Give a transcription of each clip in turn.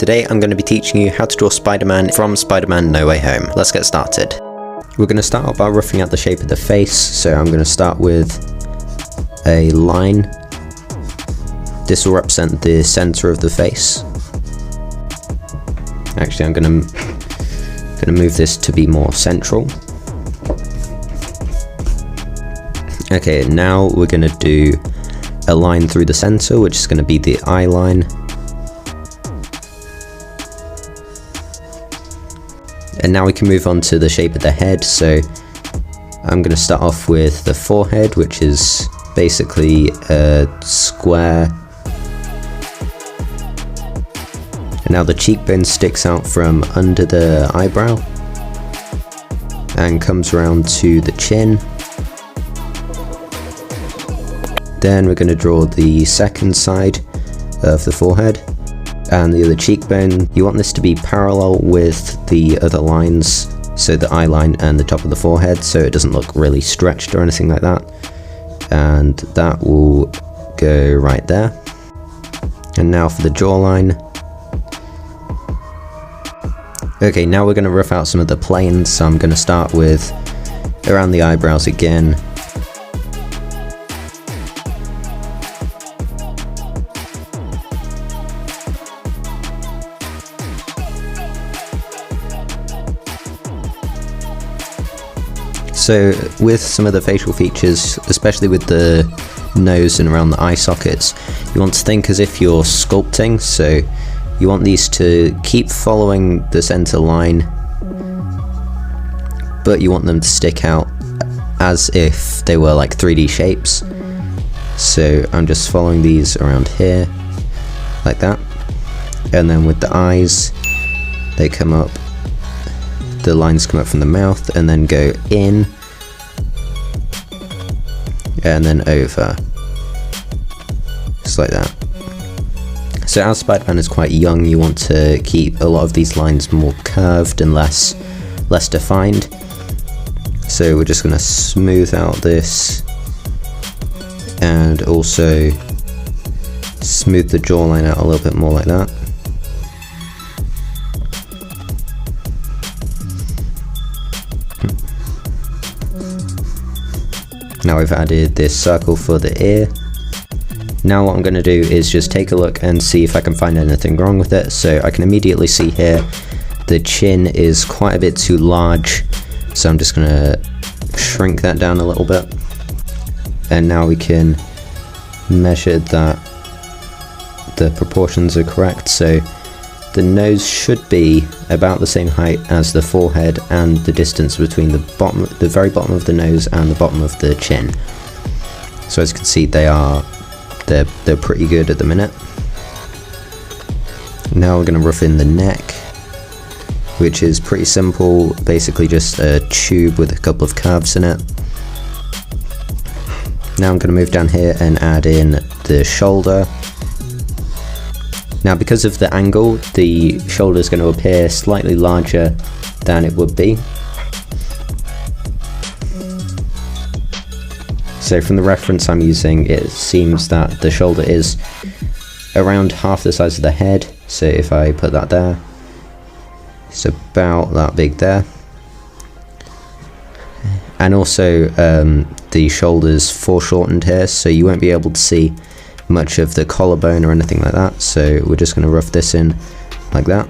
Today I'm going to be teaching you how to draw Spider-Man from Spider-Man No Way Home. Let's get started. We're going to start off by roughing out the shape of the face, so I'm going to start with a line. This will represent the center of the face. Actually, I'm going to move this to be more central. Okay, now we're going to do a line through the center, which is going to be the eye line. And now we can move on to the shape of the head, so I'm going to start off with the forehead, which is basically a square. And now the cheekbone sticks out from under the eyebrow and comes around to the chin. Then we're going to draw the second side of the forehead and the other cheekbone. You want this to be parallel with the other lines, so the eye line and the top of the forehead, so it doesn't look really stretched or anything like that. And that will go right there. And now for the jawline. Okay, now we're going to rough out some of the planes, so I'm going to start with around the eyebrows again. So with some of the facial features, especially with the nose and around the eye sockets, you want to think as if you're sculpting, so you want these to keep following the center line, but you want them to stick out as if they were like 3D shapes. So I'm just following these around here, like that. And then with the eyes, they come up, the lines come up from the mouth and then go in and then over, just like that. So as Spider-Man is quite young, you want to keep a lot of these lines more curved and less defined. So we're just going to smooth out this and also smooth the jawline out a little bit more like that. Now we've added this circle for the ear. Now what I'm going to do is just take a look and see if I can find anything wrong with it. So I can immediately see here the chin is quite a bit too large, so I'm just going to shrink that down a little bit. And now we can measure that the proportions are correct, so the nose should be about the same height as the forehead and the distance between the very bottom of the nose and the bottom of the chin. So as you can see, they're pretty good at the minute. Now we're going to rough in the neck, which is pretty simple, basically just a tube with a couple of curves in it. Now I'm going to move down here and add in the shoulder. Now because of the angle, the shoulder is going to appear slightly larger than it would be. So from the reference I'm using, it seems that the shoulder is around half the size of the head. So if I put that there, it's about that big there. And also the shoulder's foreshortened here, so you won't be able to see much of the collarbone or anything like that. So we're just going to rough this in like that.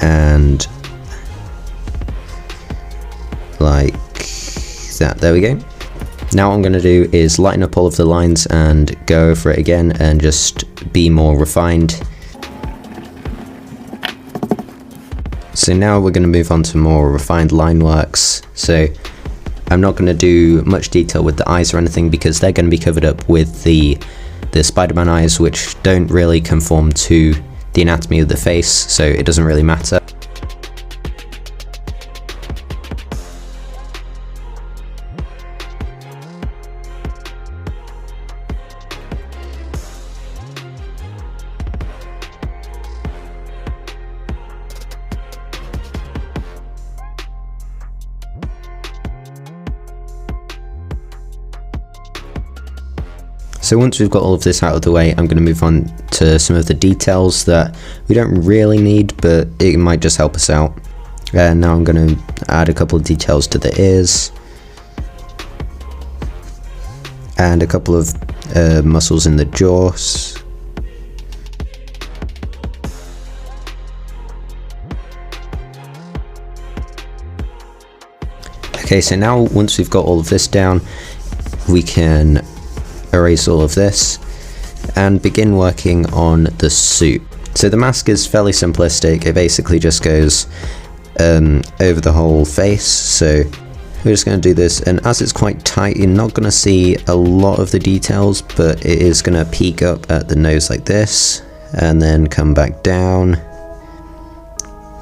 And like that, there we go. Now what I'm going to do is lighten up all of the lines and go over it again and just be more refined. So now we're going to move on to more refined line works. So I'm not going to do much detail with the eyes or anything because they're going to be covered up with the Spider-Man eyes, which don't really conform to the anatomy of the face, so it doesn't really matter. So once we've got all of this out of the way, I'm going to move on to some of the details that we don't really need, but it might just help us out. And now I'm going to add a couple of details to the ears. And a couple of muscles in the jaws. Okay, so now once we've got all of this down, we can erase all of this and begin working on the suit. So the mask is fairly simplistic. It basically just goes over the whole face. So we're just going to do this, and as it's quite tight, you're not going to see a lot of the details, but it is going to peak up at the nose like this, and then come back down,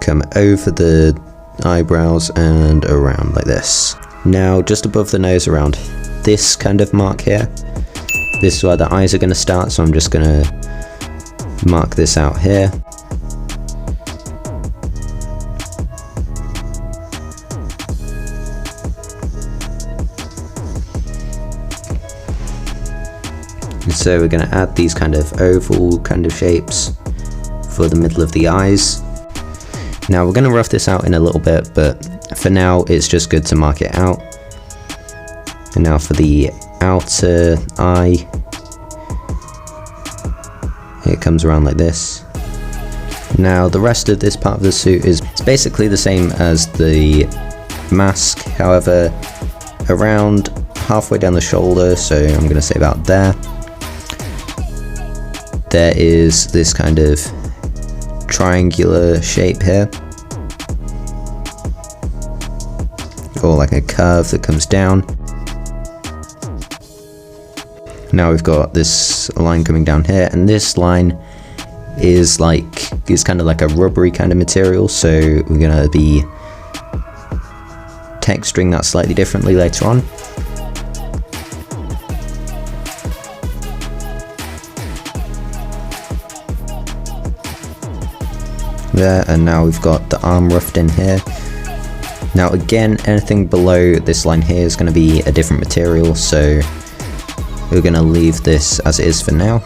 come over the eyebrows and around like this. Now just above the nose, around this kind of mark here, this is where the eyes are going to start, so I'm just going to mark this out here. And so we're going to add these kind of oval kind of shapes for the middle of the eyes. Now we're going to rough this out in a little bit, but for now it's just good to mark it out. And now for the outer eye, it comes around like this. Now the rest of this part of the suit is basically the same as the mask, however around halfway down the shoulder, so I'm going to say about there, there is this kind of triangular shape here, or like a curve that comes down. Now we've got this line coming down here, and this line is kind of like a rubbery kind of material, so we're going to be texturing that slightly differently later on. There, and now we've got the arm roughed in here. Now again, anything below this line here is going to be a different material, so we're going to leave this as it is for now.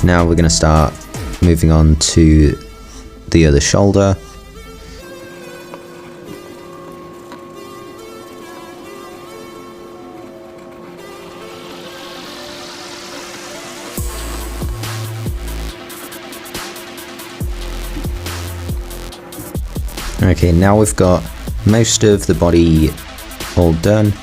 Now we're going to start moving on to the other shoulder. Okay, now we've got most of the body all done.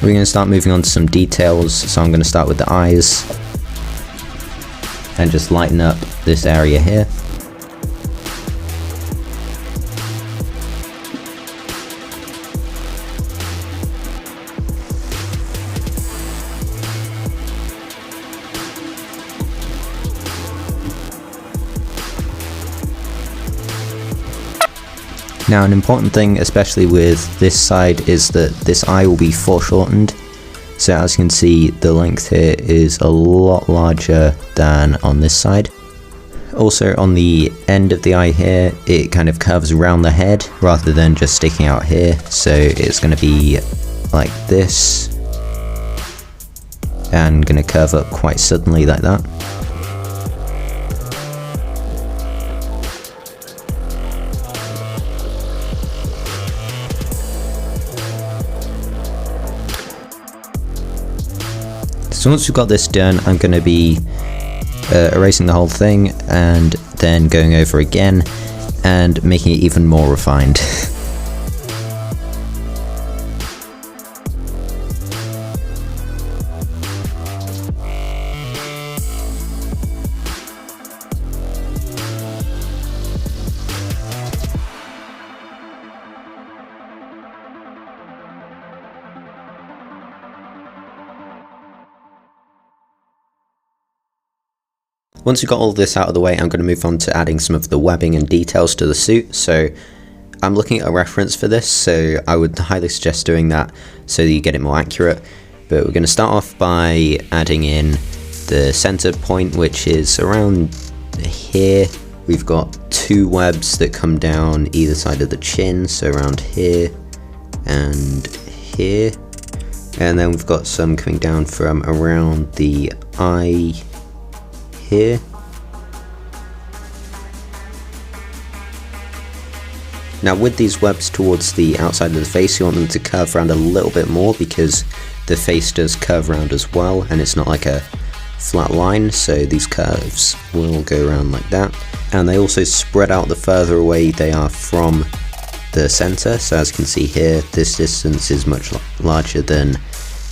We're going to start moving on to some details, so I'm going to start with the eyes and just lighten up this area here. Now an important thing, especially with this side, is that this eye will be foreshortened. So as you can see, the length here is a lot larger than on this side. Also on the end of the eye here, it kind of curves around the head rather than just sticking out here. So it's going to be like this and going to curve up quite suddenly like that. So once we've got this done, I'm going to be erasing the whole thing and then going over again and making it even more refined. Once we've got all of this out of the way, I'm going to move on to adding some of the webbing and details to the suit. So I'm looking at a reference for this, so I would highly suggest doing that so that you get it more accurate. But we're going to start off by adding in the center point, which is around here. We've got two webs that come down either side of the chin, so around here and here. And then we've got some coming down from around the eye here. Now with these webs towards the outside of the face, you want them to curve around a little bit more because the face does curve around as well, and it's not like a flat line, so these curves will go around like that. And they also spread out the further away they are from the center, so as you can see here, this distance is much larger than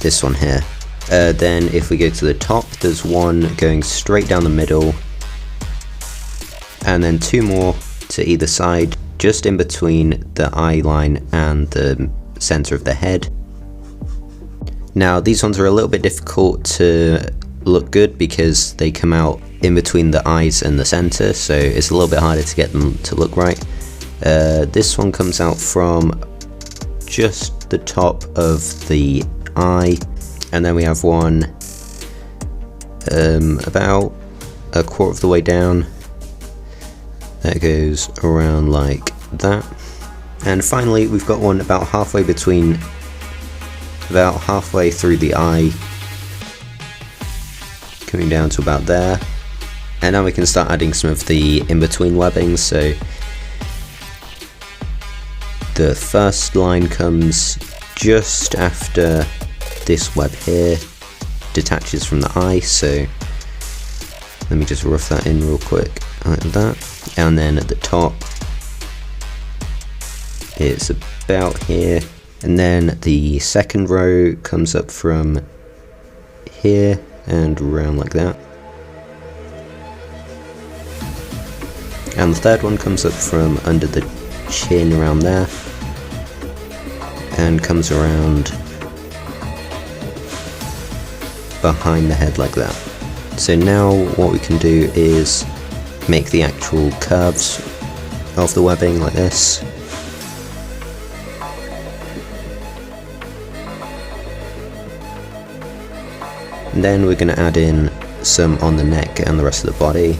this one here. Then if we go to the top, there's one going straight down the middle, and then two more to either side, just in between the eye line and the center of the head. Now these ones are a little bit difficult to look good because they come out in between the eyes and the center, so it's a little bit harder to get them to look right. This one comes out from just the top of the eye, and then we have one about a quarter of the way down that goes around like that. And finally we've got one about halfway through the eye, coming down to about there. And now we can start adding some of the in-between webbing. So the first line comes just after this web here detaches from the eye, so let me just rough that in real quick like that. And then at the top it's about here, and then the second row comes up from here and around like that, and the third one comes up from under the chin around there and comes around behind the head like that. So now what we can do is make the actual curves of the webbing like this. And then we're going to add in some on the neck and the rest of the body.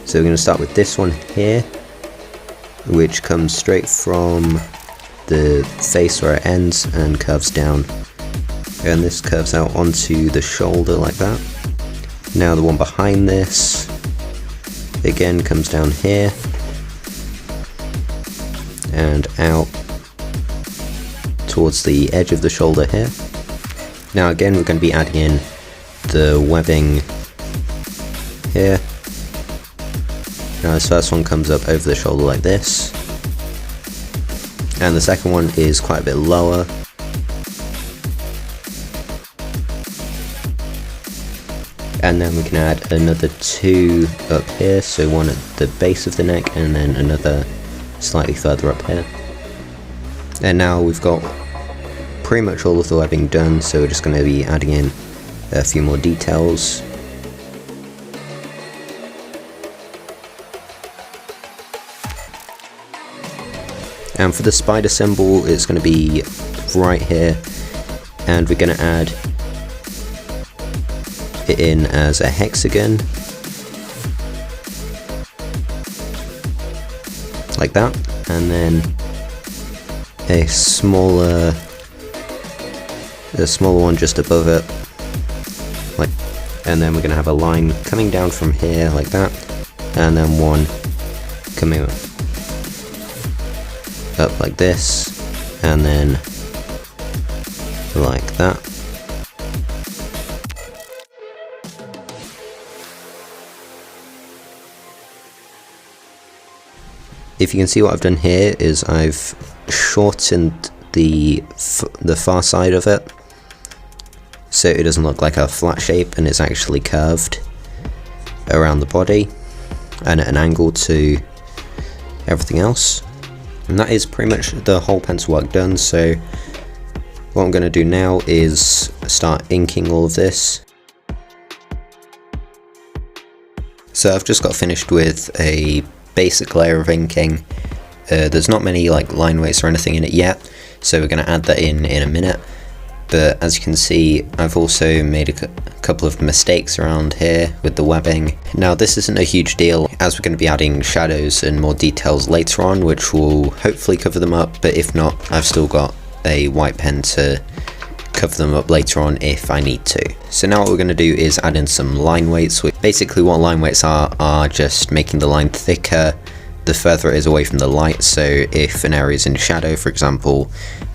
So we're going to start with this one here, which comes straight from the face where it ends and curves down. And this curves out onto the shoulder like that. Now the one behind this again comes down here and out towards the edge of the shoulder here. Now again we're going to be adding in the webbing here. Now this first one comes up over the shoulder like this, and the second one is quite a bit lower. And then we can add another two up here, so one at the base of the neck and then another slightly further up here. And now we've got pretty much all of the webbing done, so we're just going to be adding in a few more details. And for the spider symbol, it's going to be right here, and we're going to add it in as a hexagon like that, and then a smaller one just above it, like, and then we're going to have a line coming down from here like that, and then one coming up like this, and then like that. If you can see, what I've done here is I've shortened the far side of it so it doesn't look like a flat shape and it's actually curved around the body and at an angle to everything else. And that is pretty much the whole pencil work done. So what I'm going to do now is start inking all of this. So I've just got finished with a basic layer of inking. There's not many like line weights or anything in it yet, so we're going to add that in a minute. But as you can see, I've also made a couple of mistakes around here with the webbing. Now this isn't a huge deal, as we're going to be adding shadows and more details later on, which will hopefully cover them up, but if not, I've still got a white pen to cover them up later on if I need to. So now what we're going to do is add in some line weights. Basically what line weights are just making the line thicker the further it is away from the light. So if an area is in shadow, for example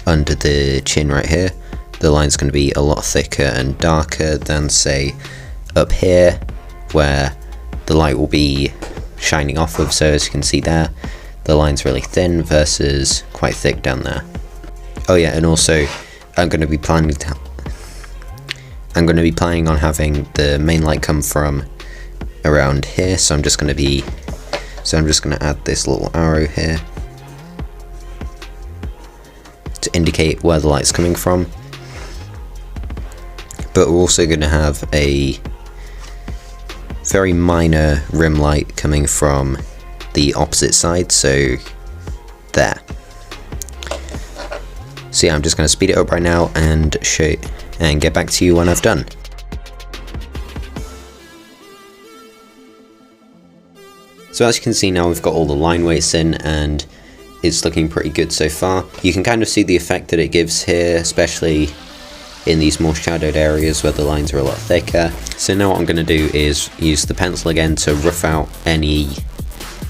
under the chin right here, the line's going to be a lot thicker and darker than say up here where the light will be shining off of. So as you can see there, the line's really thin versus quite thick down there. Oh yeah, and also I'm going to be planning on having the main light come from around here, so I'm just going to add this little arrow here to indicate where the light's coming from. But we're also going to have a very minor rim light coming from the opposite side, so there. So yeah, I'm just going to speed it up right now and get back to you when I've done. So as you can see now, we've got all the line weights in and it's looking pretty good so far. You can kind of see the effect that it gives here, especially in these more shadowed areas where the lines are a lot thicker. So now what I'm going to do is use the pencil again to rough out any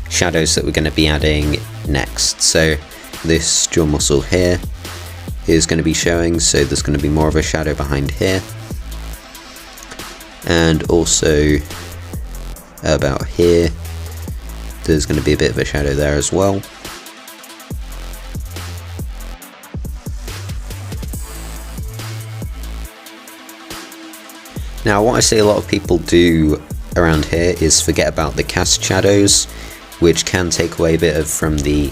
shadows that we're going to be adding next. So this jaw muscle here is going to be showing, so there's going to be more of a shadow behind here, and also about here there's going to be a bit of a shadow there as well. Now what I see a lot of people do around here is forget about the cast shadows, which can take away a bit from the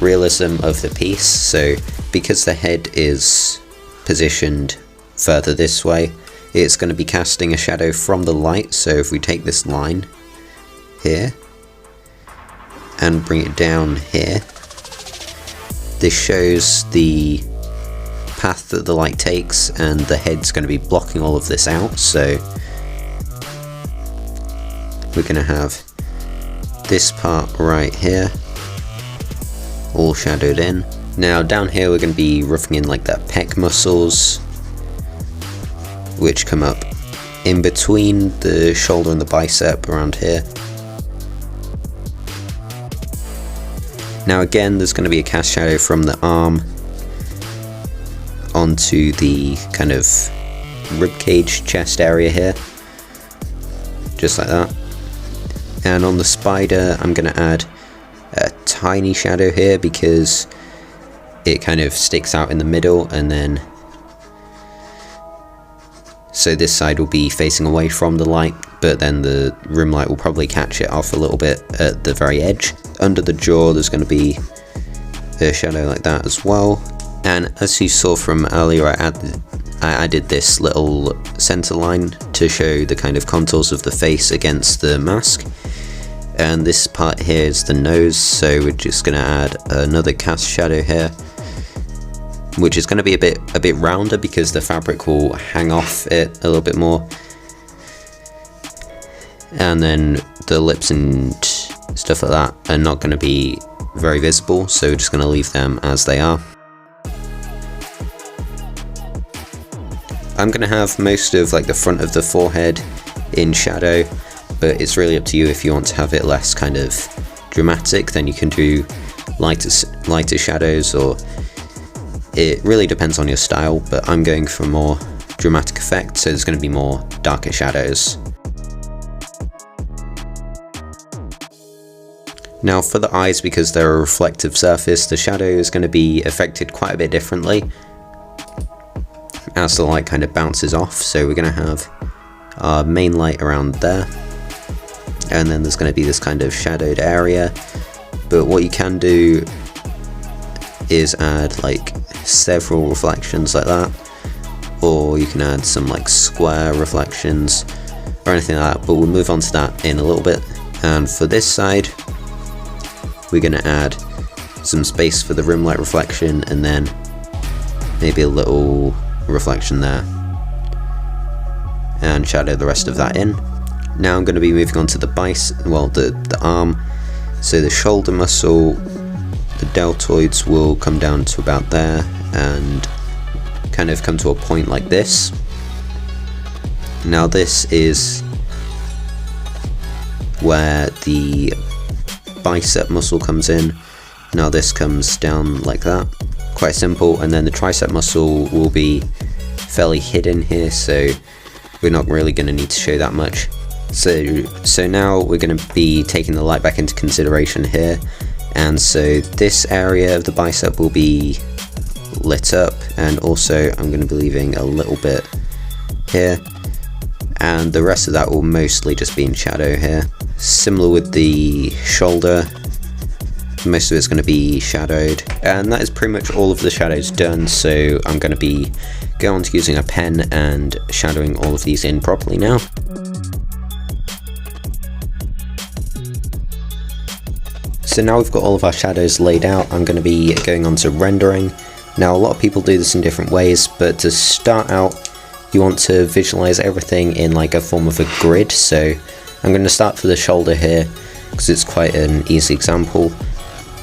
realism of the piece. So because the head is positioned further this way, it's going to be casting a shadow from the light. So if we take this line here and bring it down here, this shows the path that the light takes, and the head's going to be blocking all of this out. So we're going to have this part right here all shadowed in. Now down here we're going to be roughing in like the pec muscles, which come up in between the shoulder and the bicep around here. Now again, there's going to be a cast shadow from the arm onto the kind of ribcage chest area here, just like that. And on the spider I'm going to add a tiny shadow here because it kind of sticks out in the middle, and then so this side will be facing away from the light, but then the rim light will probably catch it off a little bit at the very edge. Under the jaw there's going to be a shadow like that as well. And as you saw from earlier, I added this little center line to show the kind of contours of the face against the mask. And this part here is the nose, so we're just going to add another cast shadow here, which is going to be a bit rounder because the fabric will hang off it a little bit more. And then the lips and stuff like that are not going to be very visible, so we're just going to leave them as they are. I'm going to have most of like the front of the forehead in shadow, but it's really up to you. If you want to have it less kind of dramatic, then you can do lighter shadows, or it really depends on your style, but I'm going for more dramatic effect, so there's going to be more darker shadows. Now for the eyes, because they're a reflective surface, the shadow is going to be affected quite a bit differently as the light kind of bounces off. So we're going to have our main light around there, and then there's going to be this kind of shadowed area. But what you can do is add like several reflections like that, or you can add some like square reflections or anything like that, but we'll move on to that in a little bit. And for this side we're going to add some space for the rim light reflection, and then maybe a little reflection there, and shadow the rest of that in. Now I'm going to be moving on to the the arm. So the shoulder muscle, the deltoids will come down to about there, and kind of come to a point like this. Now this is where the bicep muscle comes in. Now this comes down like that, quite simple, and then the tricep muscle will be fairly hidden here, so we're not really going to need to show that much. So now we're going to be taking the light back into consideration here, and so this area of the bicep will be lit up, and also I'm going to be leaving a little bit here, and the rest of that will mostly just be in shadow here. Similar with the shoulder, most of it's going to be shadowed, and that is pretty much all of the shadows done. So I'm going to be going on to using a pen and shadowing all of these in properly now. So now we've got all of our shadows laid out, I'm going to be going on to rendering. Now a lot of people do this in different ways, but to start out you want to visualize everything in like a form of a grid. So I'm going to start for the shoulder here because it's quite an easy example,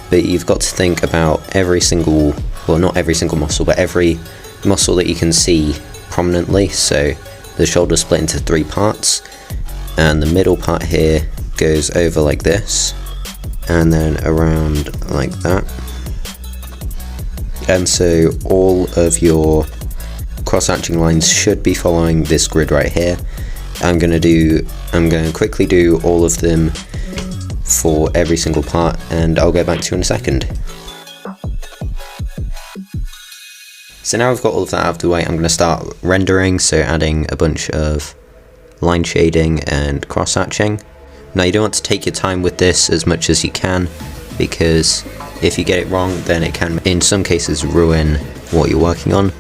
but you've got to think about every single, well, not every single muscle, but every muscle that you can see prominently. So the shoulder split into 3 parts, and the middle part here goes over like this, and then around like that. And so all of your cross-hatching lines should be following this grid right here. I'm going to quickly do all of them for every single part, and I'll get back to you in a second. So now I've got all of that out of the way, I'm going to start rendering, so adding a bunch of line shading and cross-hatching. Now you don't want to take your time with this as much as you can, because if you get it wrong then it can in some cases ruin what you're working on.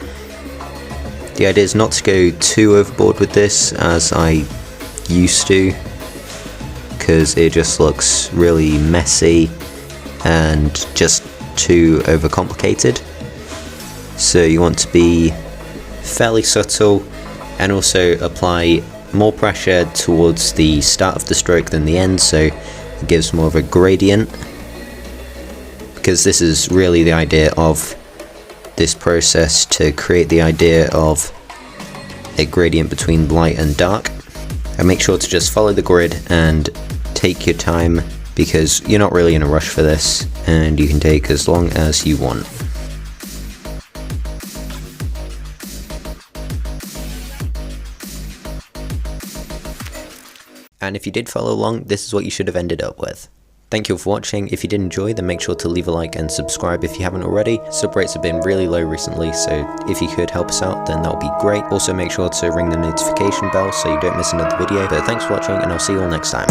The idea is not to go too overboard with this as I used to, because it just looks really messy and just too overcomplicated. So you want to be fairly subtle and also apply more pressure towards the start of the stroke than the end, so it gives more of a gradient, because this is really the idea of this process, to create the idea of a gradient between light and dark. And make sure to just follow the grid and take your time, because you're not really in a rush for this and you can take as long as you want. And if you did follow along, this is what you should have ended up with. Thank you for watching. If you did enjoy, then make sure to leave a like and subscribe if you haven't already. Sub rates have been really low recently, so if you could help us out, then that would be great. Also make sure to ring the notification bell so you don't miss another video. But thanks for watching, and I'll see you all next time.